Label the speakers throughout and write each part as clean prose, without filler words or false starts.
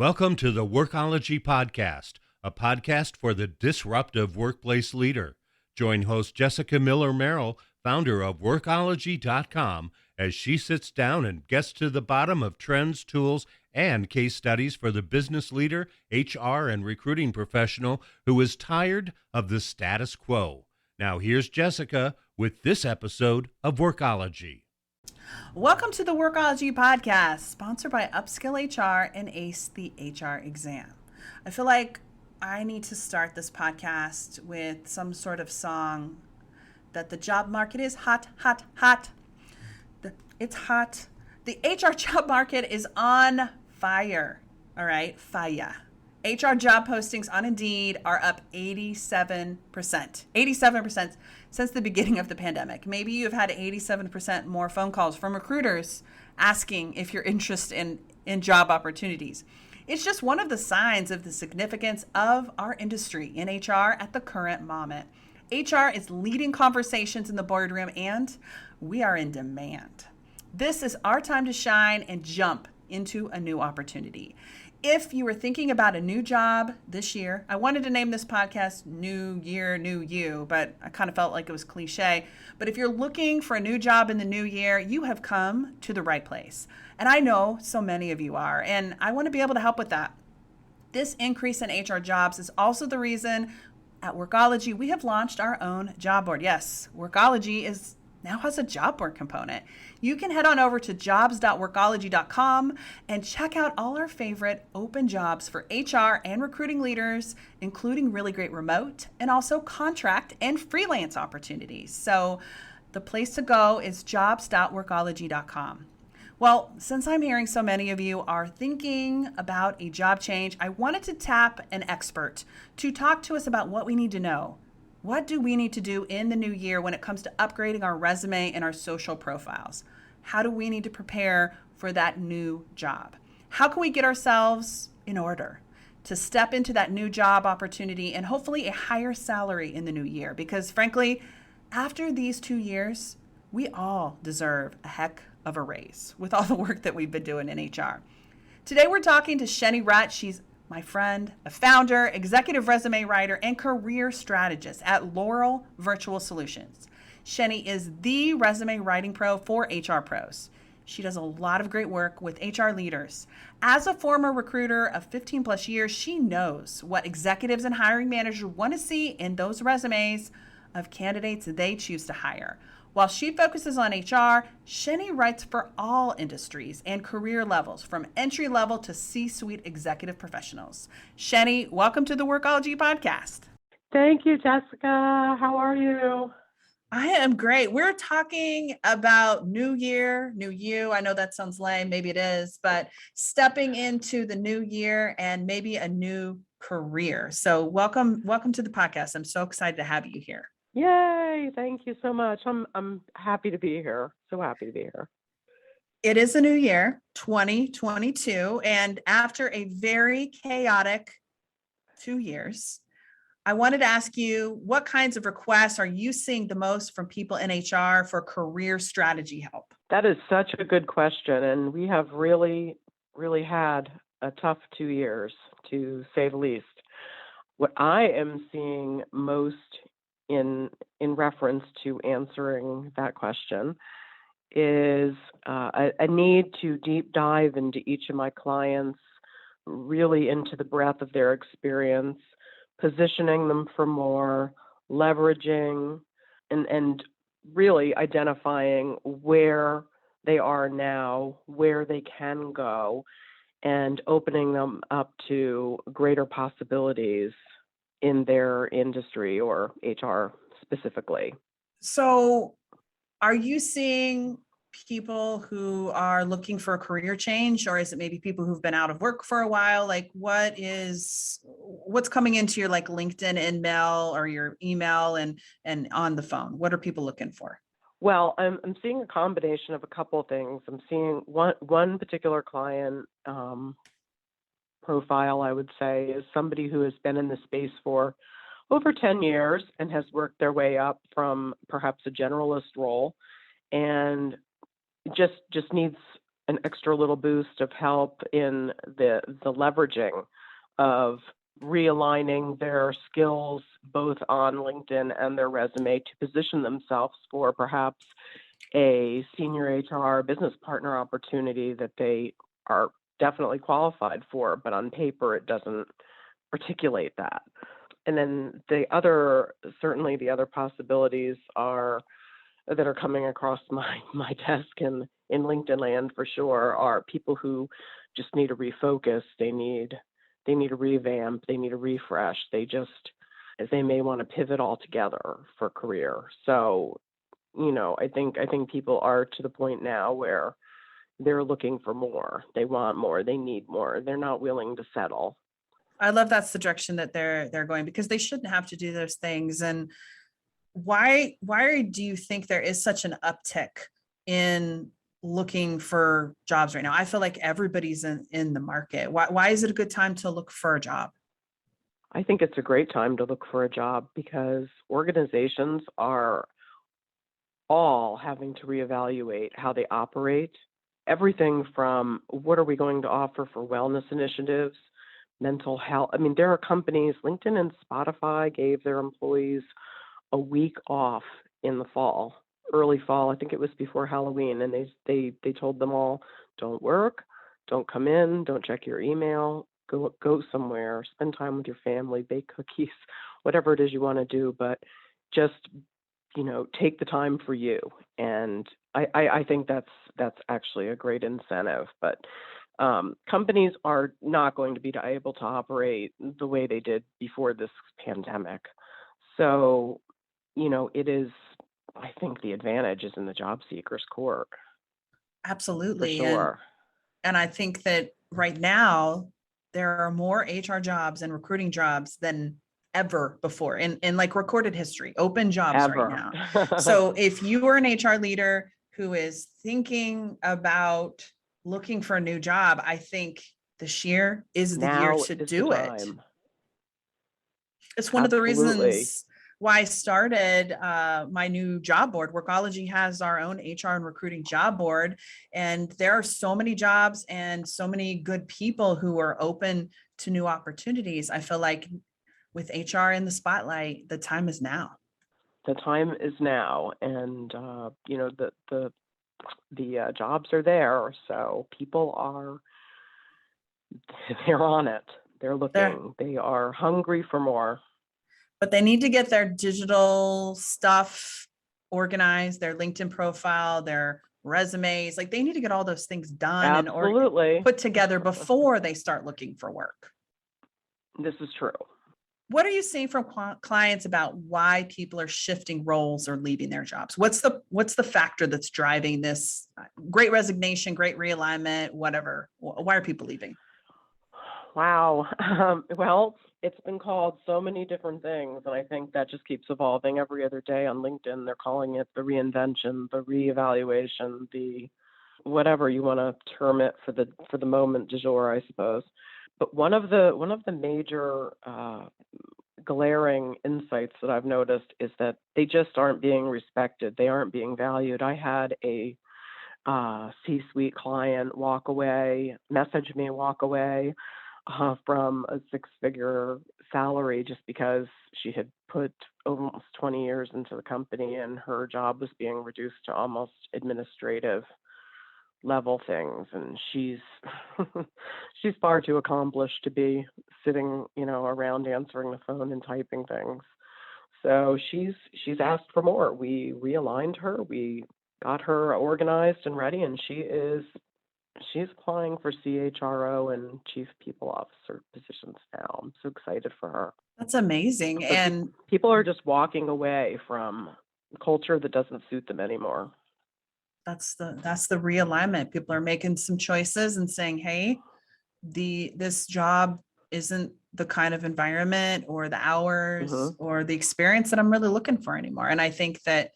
Speaker 1: Welcome to the Workology podcast, a podcast for the disruptive workplace leader. Join host Jessica Miller-Merrill, founder of Workology.com, as she sits down and gets to the bottom of trends, tools, and case studies for the business leader, HR, and recruiting professional who is tired of the status quo. Now here's Jessica with this episode of Workology.
Speaker 2: Welcome to the Workology podcast, sponsored by Upskill HR and Ace the HR exam. I feel like I need to start this podcast with some sort of song that the job market is hot, hot, hot. It's hot. The HR job market is on fire. All right, fire. HR job postings on Indeed are up 87%. 87% since the beginning of the pandemic. Maybe you've had 87% more phone calls from recruiters asking if you're interested in job opportunities. It's just one of the signs of the significance of our industry in HR at the current moment. HR is leading conversations in the boardroom, and we are in demand. This is our time to shine and jump into a new opportunity. If you were thinking about a new job this year, I wanted to name this podcast New Year, New You, but I kind of felt like it was cliche. But if you're looking for a new job in the new year, you have come to the right place. And I know so many of you are, and I want to be able to help with that. This increase in HR jobs is also the reason at Workology we have launched our own job board. Yes, Workology now has a job board component. You can head on over to jobs.workology.com and check out all our favorite open jobs for HR and recruiting leaders, including really great remote and also contract and freelance opportunities. So the place to go is jobs.workology.com. Well, since I'm hearing so many of you are thinking about a job change, I wanted to tap an expert to talk to us about what we need to know. What do we need to do in the new year when it comes to upgrading our resume and our social profiles? How do we need to prepare for that new job? How can we get ourselves in order to step into that new job opportunity and hopefully a higher salary in the new year? Because frankly, after these 2 years, we all deserve a heck of a raise with all the work that we've been doing in HR. Today, we're talking to Shennee Rutt. She's my friend, a founder, executive resume writer, and career strategist at Laurel Virtual Solutions. Shennee is the resume writing pro for HR pros. She does a lot of great work with HR leaders. As a former recruiter of 15 plus years, she knows what executives and hiring managers want to see in those resumes of candidates they choose to hire. While she focuses on HR, Shennee writes for all industries and career levels, from entry level to C-suite executive professionals. Shennee, welcome to the Workology podcast.
Speaker 3: Thank you, Jessica. How are you?
Speaker 2: I am great. We're talking about new year, new you. I know that sounds lame, maybe it is, but stepping into the new year and maybe a new career. So welcome to the podcast. I'm so excited to have you here.
Speaker 3: Yay. Thank you so much. I'm happy to be here. So happy to be here.
Speaker 2: It is a new year, 2022. And after a very chaotic 2 years, I wanted to ask you, what kinds of requests are you seeing the most from people in HR for career strategy help?
Speaker 3: That is such a good question. And we have really, really had a tough 2 years, to say the least. What I am seeing most in reference to answering that question is a need to deep dive into each of my clients, really into the breadth of their experience, positioning them for more, leveraging, and really identifying where they are now, where they can go, and opening them up to greater possibilities in their industry or HR specifically.
Speaker 2: So are you seeing people who are looking for a career change, or is it maybe people who've been out of work for a while? Like what's coming into your like LinkedIn email or your email and on the phone? What are people looking for?
Speaker 3: Well, I'm seeing a combination of a couple of things. I'm seeing one particular client profile, I would say, is somebody who has been in the space for over 10 years and has worked their way up from perhaps a generalist role and just needs an extra little boost of help in the leveraging of realigning their skills both on LinkedIn and their resume to position themselves for perhaps a senior HR business partner opportunity that they are definitely qualified for, but on paper it doesn't articulate that. And then certainly the other possibilities that are coming across my desk in LinkedIn land for sure are people who just need a refocus. They need a revamp. They need a refresh. They may want to pivot altogether for career. So, I think people are to the point now where they're looking for more. They want more. They need more. They're not willing to settle.
Speaker 2: I love that's the direction that they're going, because they shouldn't have to do those things. And why do you think there is such an uptick in looking for jobs right now? I feel like everybody's in the market. Why is it a good time to look for a job?
Speaker 3: I think it's a great time to look for a job because organizations are all having to reevaluate how they operate. Everything from what are we going to offer for wellness initiatives, mental health. I mean, there are companies, LinkedIn and Spotify gave their employees a week off in the fall, early fall. I think it was before Halloween. And they told them all, don't work, don't come in, don't check your email, go somewhere, spend time with your family, bake cookies, whatever it is you want to do, but just take the time for you. And I think that's actually a great incentive. But companies are not going to be able to operate the way they did before this pandemic. So, it is, I think the advantage is in the job seeker's court.
Speaker 2: Absolutely.
Speaker 3: For sure.
Speaker 2: And I think that right now there are more HR jobs and recruiting jobs than ever before in like recorded history, open jobs right now. So if you are an HR leader who is thinking about looking for a new job, I think this year is the year to do it. It's one of the reasons why I started my new job board. Workology has our own HR and recruiting job board, and there are so many jobs and so many good people who are open to new opportunities. I feel like with HR in the spotlight, the time is now.
Speaker 3: The time is now, and the jobs are there, so people they're on it. They're looking. They are hungry for more.
Speaker 2: But they need to get their digital stuff organized, their LinkedIn profile, their resumes. Like they need to get all those things done and put together before they start looking for work.
Speaker 3: This is true.
Speaker 2: What are you seeing from clients about why people are shifting roles or leaving their jobs? What's the factor that's driving this great resignation, great realignment, whatever? Why are people leaving?
Speaker 3: Wow. Well, it's been called so many different things, and I think that just keeps evolving every other day on LinkedIn. They're calling it the reinvention, the reevaluation, the whatever you want to term it for the moment du jour, I suppose. But one of the major glaring insights that I've noticed is that they just aren't being respected. They aren't being valued. I had a C-suite client message me walk away from a six-figure salary just because she had put almost 20 years into the company and her job was being reduced to almost administrative level things, and she's she's far too accomplished to be sitting around answering the phone and typing things. So she's asked for more. We realigned her, we got her organized and ready, and she's applying for CHRO and chief people officer positions now. I'm so excited for her.
Speaker 2: That's amazing.
Speaker 3: So
Speaker 2: and
Speaker 3: people are just walking away from a culture that doesn't suit them anymore.
Speaker 2: That's the realignment. People are making some choices and saying, hey, this job isn't the kind of environment or the hours or the experience that I'm really looking for anymore. And I think that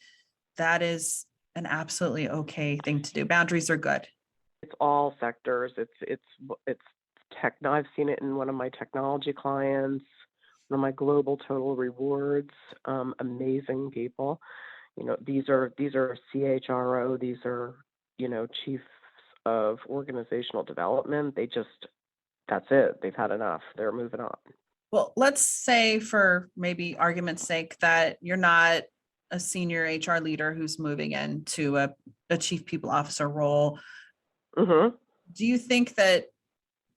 Speaker 2: is an absolutely okay thing to do. Boundaries are good.
Speaker 3: It's all sectors. It's tech. Now I've seen it in one of my technology clients, one of my global total rewards, amazing people. These are CHRO, these are, chiefs of organizational development, that's it. They've had enough. They're moving on.
Speaker 2: Well, let's say for maybe argument's sake that you're not a senior HR leader who's moving into a chief people officer role.
Speaker 3: Hmm.
Speaker 2: Do you think that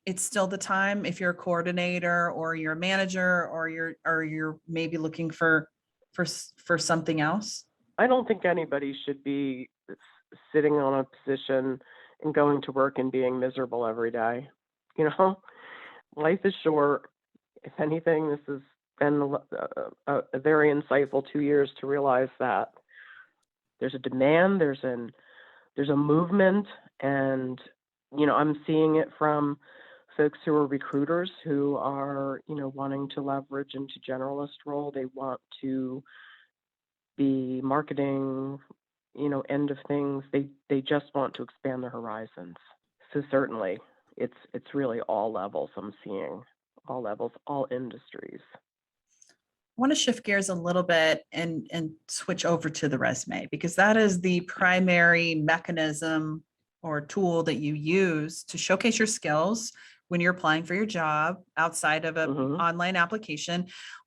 Speaker 2: it's still the time if you're a coordinator or you're a manager or you're maybe looking for something else?
Speaker 3: I don't think anybody should be sitting on a position and going to work and being miserable every day. You know, life is short. If anything, this has been a very insightful 2 years to realize that there's a demand, there's a movement, and I'm seeing it from folks who are recruiters who are wanting to leverage into generalist role. They want to be marketing, end of things. They just want to expand their horizons. So certainly, it's really all levels. I'm seeing all levels, all industries.
Speaker 2: I want to shift gears a little bit and switch over to the resume because that is the primary mechanism or tool that you use to showcase your skills when you're applying for your job outside of an
Speaker 3: Hmm.
Speaker 2: online application.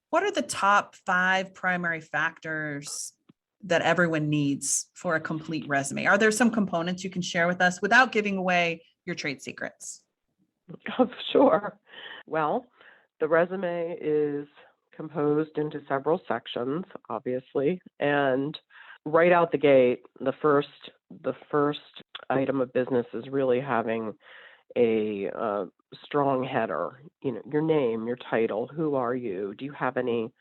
Speaker 2: What are the top 5 primary factors that everyone needs for a complete resume? Are there some components you can share with us without giving away your trade secrets?
Speaker 3: Oh, sure. Well, the resume is composed into several sections, obviously, and right out the gate, the first item of business is really having a strong header. Your name, your title, who are you? Do you have any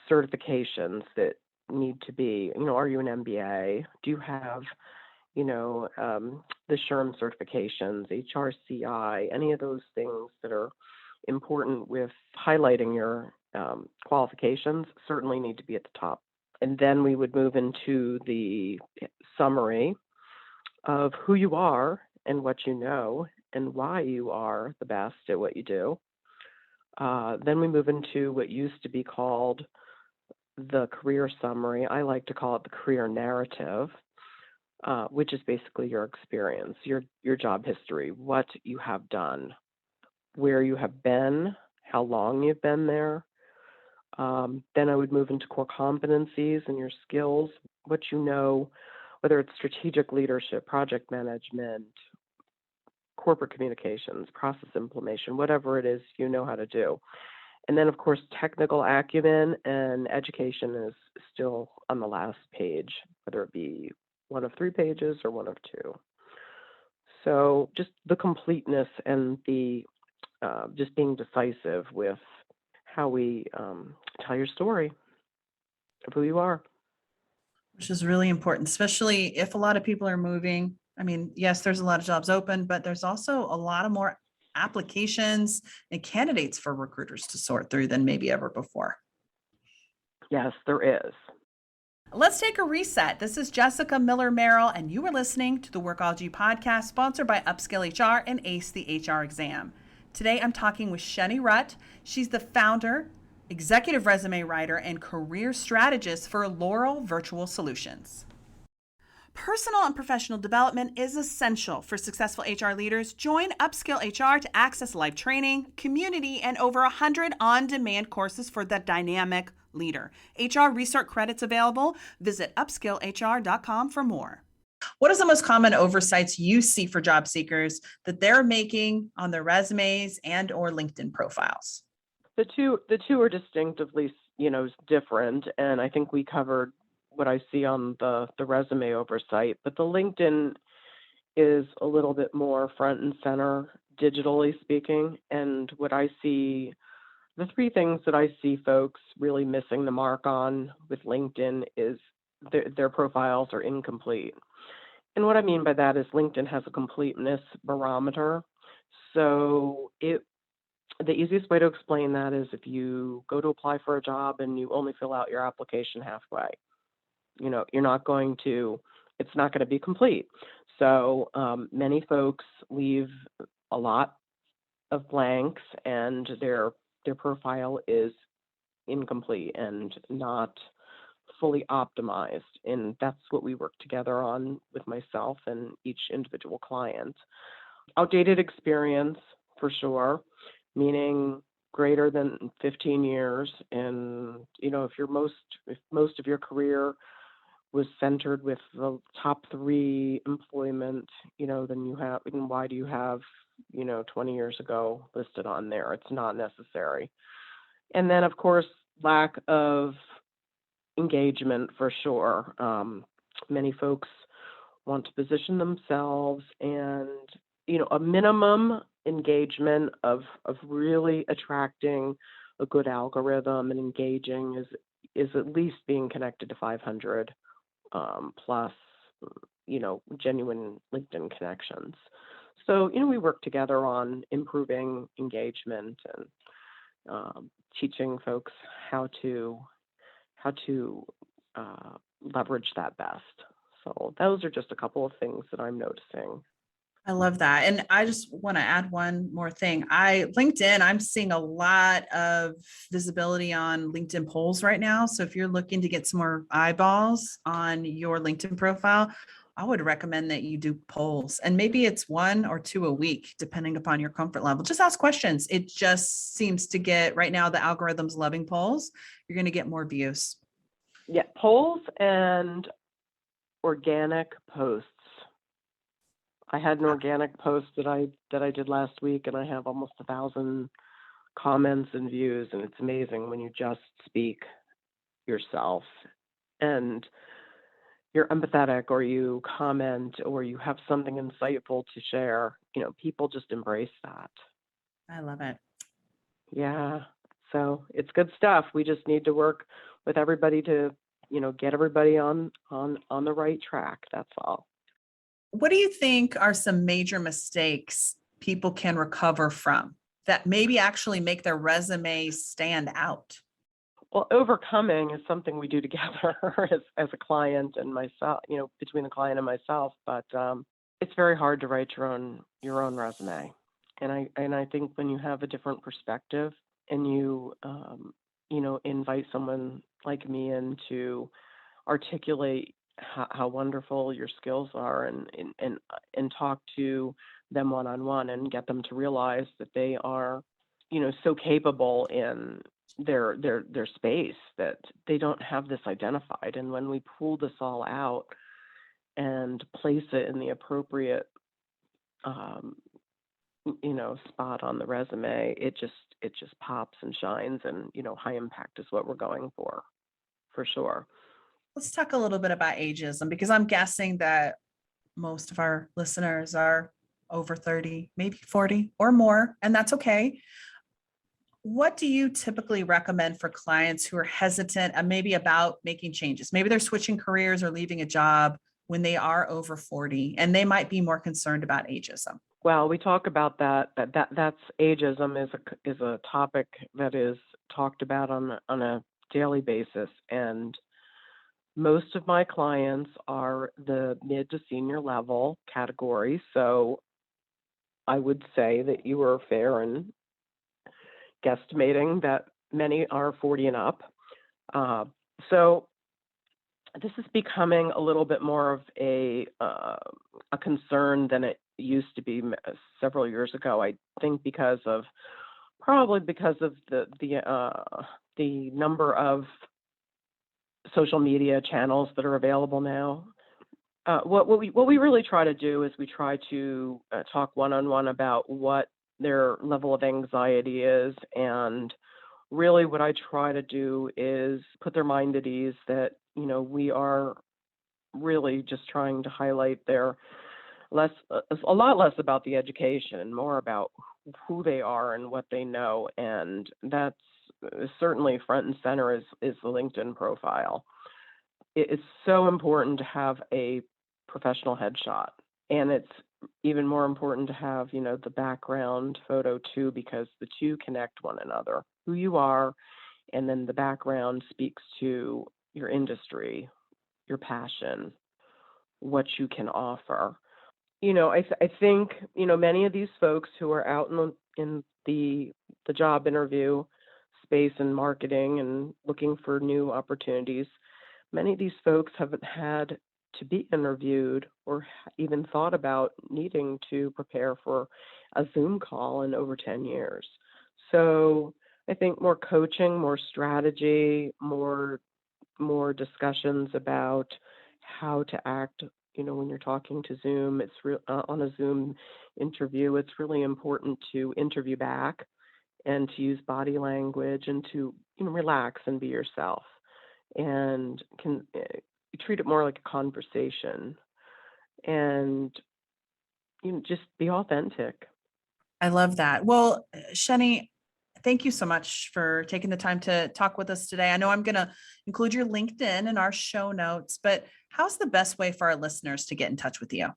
Speaker 3: certifications that need to be? Are you an MBA? Do you have the SHRM certifications, HRCI, any of those things that are important with highlighting your qualifications certainly need to be at the top. And then we would move into the summary of who you are and what you know and why you are the best at what you do. Then we move into what used to be called the career summary. I like to call it the career narrative, which is basically your experience, your job history, what you have done, where you have been, how long you've been there. Then I would move into core competencies and your skills, what you know, whether it's strategic leadership, project management, corporate communications, process implementation, whatever it is you know how to do. And then, of course, technical acumen and education is still on the last page, whether it be one of 3 pages or one of 2. So just the completeness and the just being decisive with how we tell your story of who you are.
Speaker 2: Which is really important, especially if a lot of people are moving. I mean, yes, there's a lot of jobs open, but there's also a lot of more applications and candidates for recruiters to sort through than maybe ever before.
Speaker 3: Yes, there is.
Speaker 2: Let's take a reset. This is Jessica Miller Merrill, and you are listening to the Workology podcast sponsored by Upskill HR and Ace the HR Exam. Today, I'm talking with Shennee Rutt. She's the founder, executive resume writer, and career strategist for Laurel Virtual Solutions. Personal and professional development is essential for successful HR leaders. Join Upskill HR to access live training, community, and over 100 on-demand courses for the dynamic leader. HR Research credits available. Visit upskillhr.com for more. What is the most common oversights you see for job seekers that they're making on their resumes and or LinkedIn profiles?
Speaker 3: The two are distinctively, different, and I think we covered what I see on the resume oversight, but the LinkedIn is a little bit more front and center, digitally speaking. And what I see, the 3 things that I see folks really missing the mark on with LinkedIn is their profiles are incomplete. And what I mean by that is LinkedIn has a completeness barometer. So the easiest way to explain that is if you go to apply for a job and you only fill out your application halfway, it's not going to be complete. So many folks leave a lot of blanks and their profile is incomplete and not fully optimized. And that's what we work together on with myself and each individual client. Outdated experience for sure, meaning greater than 15 years. And, if most of your career was centered with the top three employment, then then why do you have, 20 years ago listed on there? It's not necessary. And then, of course, lack of engagement for sure. Many folks want to position themselves and, a minimum engagement of really attracting a good algorithm and engaging is at least being connected to 500 plus, genuine LinkedIn connections. So, we work together on improving engagement and teaching folks how to leverage that best. So those are just a couple of things that I'm noticing.
Speaker 2: I love that. And I just want to add one more thing. LinkedIn, I'm seeing a lot of visibility on LinkedIn polls right now. So if you're looking to get some more eyeballs on your LinkedIn profile, I would recommend that you do polls, and maybe it's 1 or 2 a week, depending upon your comfort level. Just ask questions. It just seems to get right now, the algorithm's loving polls. You're going to get more views.
Speaker 3: Yeah, polls and organic posts. I had an organic post that I did last week, and I have almost 1,000 comments and views, and it's amazing when you just speak yourself and you're empathetic, or you comment, or you have something insightful to share. People just embrace that.
Speaker 2: I love it.
Speaker 3: Yeah, so it's good stuff. We just need to work with everybody to, get everybody on the right track. That's all.
Speaker 2: What do you think are some major mistakes people can recover from that maybe actually make their resume stand out?
Speaker 3: Well, overcoming is something we do together as a client and myself, between the client and myself. But it's very hard to write your own resume, and I think when you have a different perspective and you invite someone like me in to articulate how wonderful your skills are, and talk to them one-on-one and get them to realize that they are, so capable in their space that they don't have this identified. And when we pull this all out and place it in the appropriate spot on the resume, it just pops and shines. And high impact is what we're going for sure.
Speaker 2: Let's talk a little bit about ageism, because I'm guessing that most of our listeners are over 30, maybe 40 or more, and that's okay. What do you typically recommend for clients who are hesitant and maybe about making changes? Maybe they're switching careers or leaving a job when they are over 40, and they might be more concerned about ageism.
Speaker 3: Well, we talk about that's ageism is a topic that is talked about on a daily basis, and most of my clients are the mid to senior level category. So I would say that you are fair in guesstimating that many are 40 and up. So this is becoming a little bit more of a concern than it used to be several years ago. I think probably because of the number of social media channels that are available now. What we really try to do is we try to talk one-on-one about what their level of anxiety is, and really what I try to do is put their mind at ease that we are really just trying to highlight a lot less about the education and more about who they are and what they know. And that's certainly front and center is the LinkedIn profile. It's so important to have a professional headshot, and it's even more important to have the background photo too, because the two connect one another. Who you are, and then the background speaks to your industry, your passion, what you can offer. I think many of these folks who are out in the job interview space and marketing and looking for new opportunities, many of these folks haven't had to be interviewed or even thought about needing to prepare for a Zoom call in over 10 years. So I think more coaching, more strategy, more discussions about how to act. When you're talking to Zoom, on a Zoom interview, it's really important to interview back and to use body language and to relax and be yourself, and can treat it more like a conversation, and just be authentic.
Speaker 2: I love that. Well, Shennee, thank you so much for taking the time to talk with us today. I know I'm going to include your LinkedIn in our show notes, but how's the best way for our listeners to get in touch with you?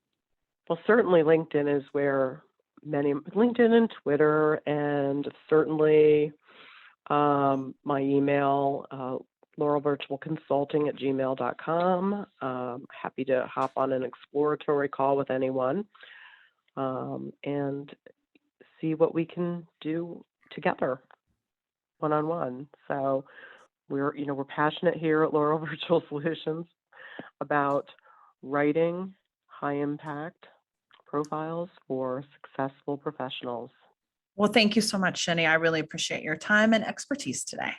Speaker 3: Well, certainly LinkedIn is where LinkedIn and Twitter, and certainly my email, laurelvirtualconsulting@gmail.com. Happy to hop on an exploratory call with anyone, and see what we can do together one-on-one. So we're passionate here at Laurel Virtual Solutions about writing high impact profiles for successful professionals.
Speaker 2: Well, thank you so much, Shennee. I really appreciate your time and expertise today.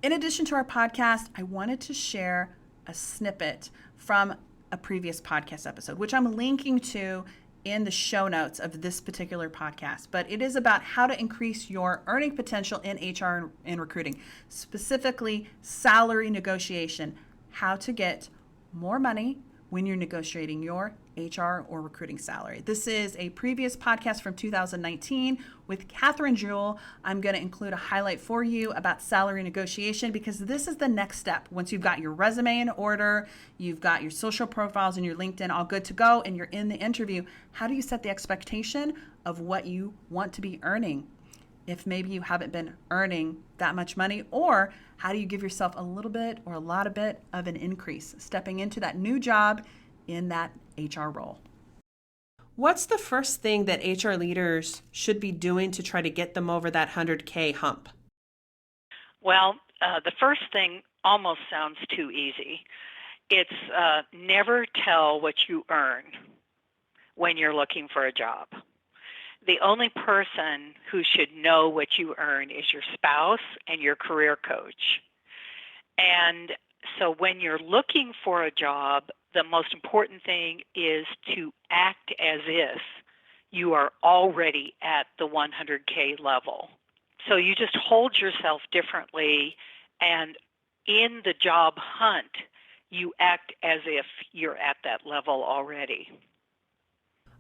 Speaker 2: In addition to our podcast, I wanted to share a snippet from a previous podcast episode, which I'm linking to in the show notes of this particular podcast. But it is about how to increase your earning potential in HR and recruiting, specifically salary negotiation, how to get more money when you're negotiating your HR or recruiting salary. This is a previous podcast from 2019 with Catherine Jewell. I'm going to include a highlight for you about salary negotiation, because this is the next step. Once you've got your resume in order, you've got your social profiles and your LinkedIn all good to go, and you're in the interview, how do you set the expectation of what you want to be earning? If maybe you haven't been earning that much money, or how do you give yourself a little bit or a lot of bit of an increase stepping into that new job in that HR role? What's the first thing that HR leaders should be doing to try to get them over that 100K hump?
Speaker 4: Well, the first thing almost sounds too easy. It's never tell what you earn when you're looking for a job. The only person who should know what you earn is your spouse and your career coach. And so when you're looking for a job, the most important thing is to act as if you are already at the 100K level. So you just hold yourself differently, and in the job hunt, you act as if you're at that level already.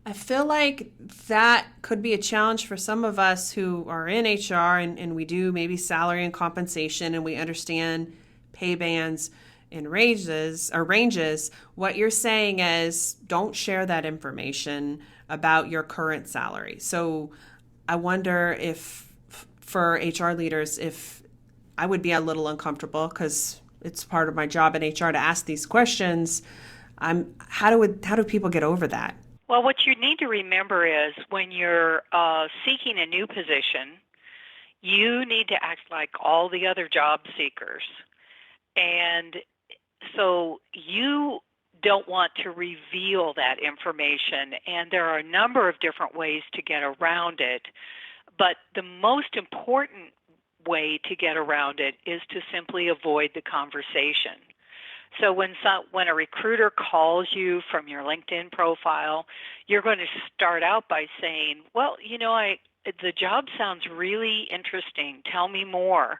Speaker 2: I feel like that could be a challenge for some of us who are in HR and we do maybe salary and compensation, and we understand pay bands and ranges. What you're saying is don't share that information about your current salary. So I wonder if for HR leaders, if I would be a little uncomfortable, because it's part of my job in HR to ask these questions. How do people get over that?
Speaker 4: Well, what you need to remember is when you're seeking a new position, you need to act like all the other job seekers. And so you don't want to reveal that information, and there are a number of different ways to get around it. But the most important way to get around it is to simply avoid the conversation. So when a recruiter calls you from your LinkedIn profile, you're going to start out by saying, well, the job sounds really interesting. Tell me more.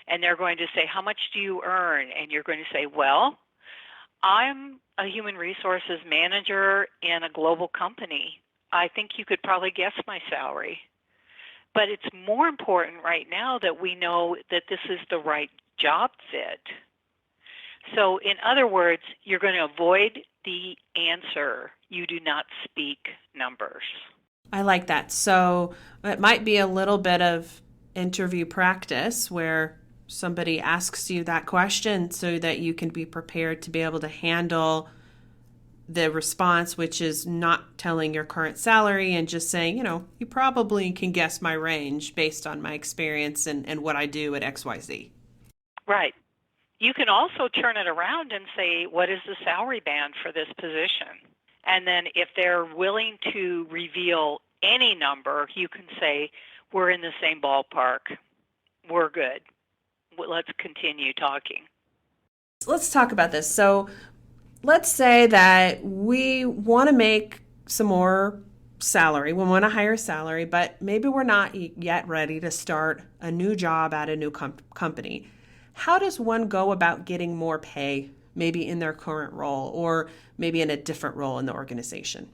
Speaker 4: And they're going to say, how much do you earn? And you're going to say, well, I'm a human resources manager in a global company. I think you could probably guess my salary. But it's more important right now that we know that this is the right job fit. So in other words, you're going to avoid the answer. You do not speak numbers.
Speaker 2: I like that. So it might be a little bit of interview practice where somebody asks you that question so that you can be prepared to be able to handle the response, which is not telling your current salary and just saying, you probably can guess my range based on my experience and what I do at XYZ.
Speaker 4: Right. You can also turn it around and say, what is the salary band for this position? And then if they're willing to reveal any number, you can say, we're in the same ballpark. We're good. Let's continue talking.
Speaker 2: Let's talk about this. So let's say that we want to make some more salary. We want to hire salary, but maybe we're not yet ready to start a new job at a new company. How does one go about getting more pay, maybe in their current role or maybe in a different role in the organization?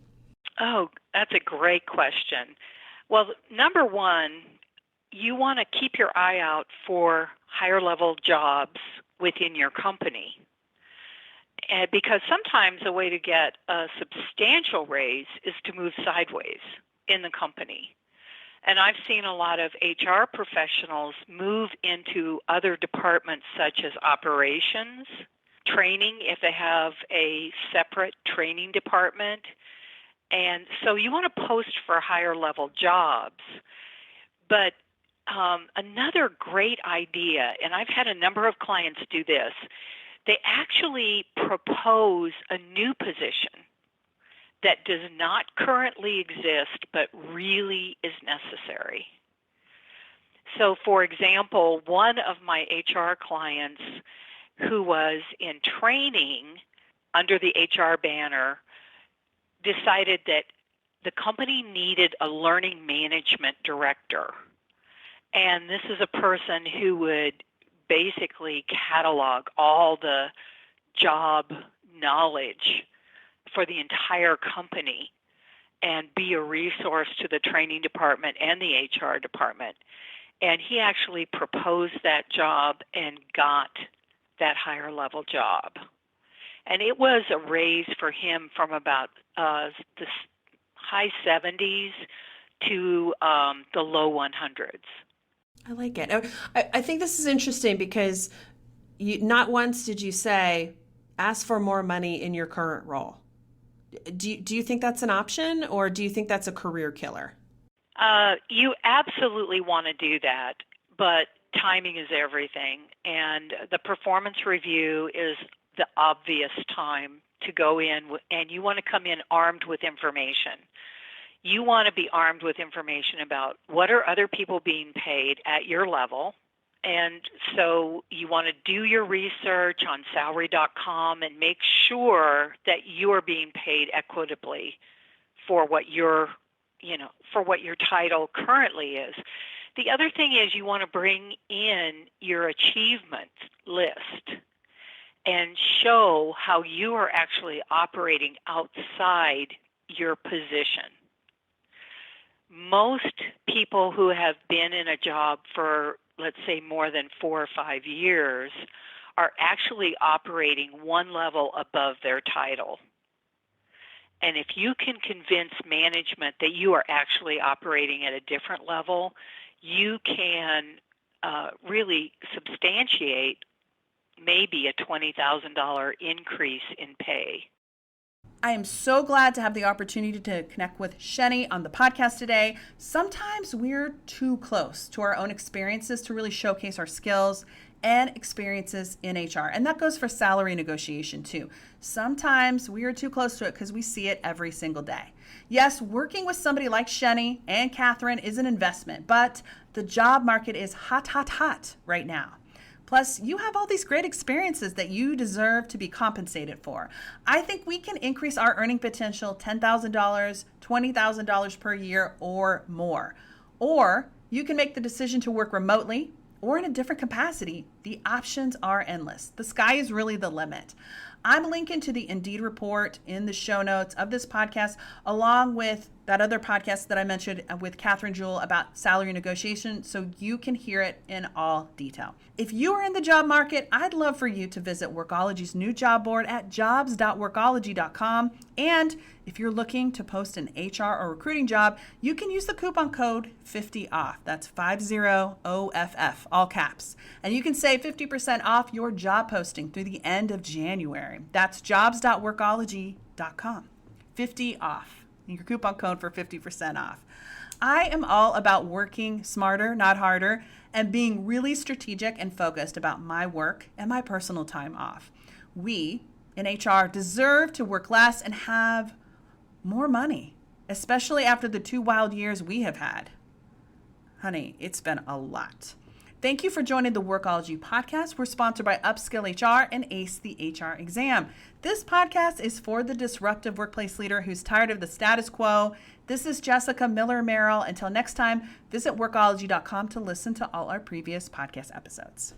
Speaker 4: Oh, that's a great question. Well, number one, you want to keep your eye out for higher level jobs within your company. Because sometimes a way to get a substantial raise is to move sideways in the company. And I've seen a lot of HR professionals move into other departments such as operations, training if they have a separate training department. And so you want to post for higher level jobs. But another great idea, and I've had a number of clients do this, they actually propose a new position that does not currently exist but really is necessary. So, for example, one of my HR clients who was in training under the HR banner decided that the company needed a learning management director. And this is a person who would basically catalog all the job knowledge for the entire company and be a resource to the training department and the HR department. And he actually proposed that job and got that higher level job. And it was a raise for him from about the high 70s to the low 100s.
Speaker 2: I like it. I think this is interesting because not once did you say, ask for more money in your current role. Do you think that's an option, or do you think that's a career killer?
Speaker 4: You absolutely want to do that, but timing is everything. And the performance review is the obvious time to go in, and you want to come in armed with information. You want to be armed with information about what are other people being paid at your level. And so you want to do your research on salary.com and make sure that you are being paid equitably for what your title currently is. The other thing is you want to bring in your achievement list and show how you are actually operating outside your position. Most people who have been in a job for, let's say, more than 4 or 5 years are actually operating one level above their title. And if you can convince management that you are actually operating at a different level, you can really substantiate maybe a $20,000 increase in pay.
Speaker 2: I am so glad to have the opportunity to connect with Shennee on the podcast today. Sometimes we're too close to our own experiences to really showcase our skills and experiences in HR. And that goes for salary negotiation too. Sometimes we are too close to it because we see it every single day. Yes, working with somebody like Shennee and Catherine is an investment, but the job market is hot right now. Plus, you have all these great experiences that you deserve to be compensated for. I think we can increase our earning potential $10,000, $20,000 per year or more. Or you can make the decision to work remotely or in a different capacity. The options are endless. The sky is really the limit. I'm linking to the Indeed report in the show notes of this podcast, along with that other podcast that I mentioned with Catherine Jewell about salary negotiation, so you can hear it in all detail. If you are in the job market, I'd love for you to visit Workology's new job board at jobs.workology.com. And if you're looking to post an HR or recruiting job, you can use the coupon code 50OFF. That's 50OFF, all caps. And you can save 50% off your job posting through the end of January. That's jobs.workology.com. 50 off. Your coupon code for 50% off. I am all about working smarter, not harder, and being really strategic and focused about my work and my personal time off. We in HR deserve to work less and have more money, especially after the 2 wild years we have had. Honey, it's been a lot. Thank you for joining the Workology podcast. We're sponsored by Upskill HR and Ace the HR exam. This podcast is for the disruptive workplace leader who's tired of the status quo. This is Jessica Miller Merrill. Until next time, visit workology.com to listen to all our previous podcast episodes.